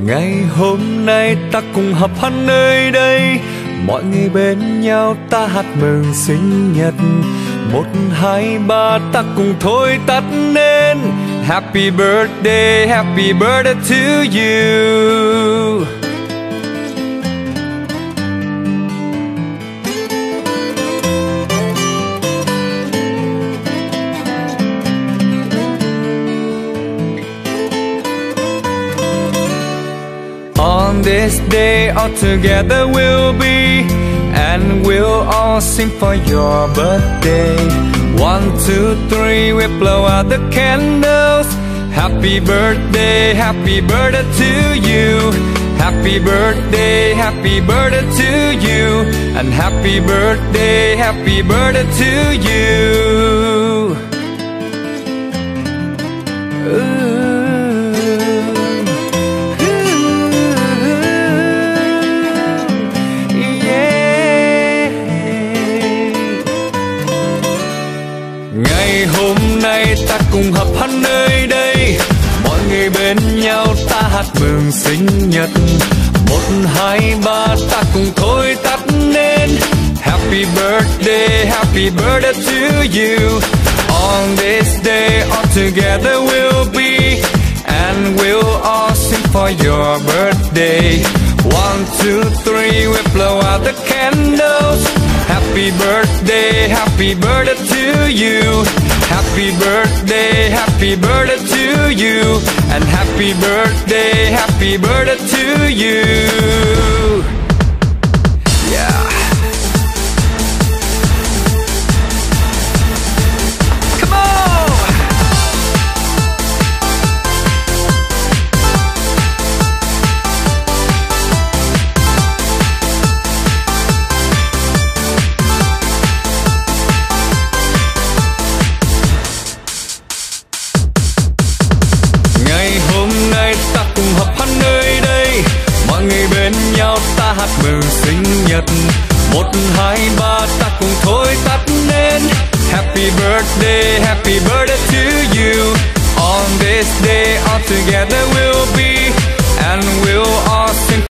Ngày hôm nay ta cùng họp hắn nơi đây, mọi người bên nhau ta hát mừng sinh nhật. 1, 2, 3 ta cùng thôi tắt nên happy birthday to you. On this day all together we'll be, and we'll all sing for your birthday. 1, 2, 3 we blow out the candles. Happy birthday to you. Happy birthday to you. And happy birthday to you. Ngày hôm nay ta cùng họp hắn nơi đây, mọi người bên nhau ta hát mừng sinh nhật. 1, 2, 3 ta cùng thôi tắt nên happy birthday to you. On this day all together we'll be, and we'll all sing for your birthday. 1, 2, 3 we blow out the candles. Happy birthday to you. Happy birthday to you. And happy birthday to you. Yeah. Come on. Ngày hôm nay ta cùng họp hắn nơi đây, mọi người bên nhau ta hát mừng sinh nhật. 1, 2, 3 ta cùng thôi tắt nên happy birthday to you. On this day all together we'll be, and we'll all sing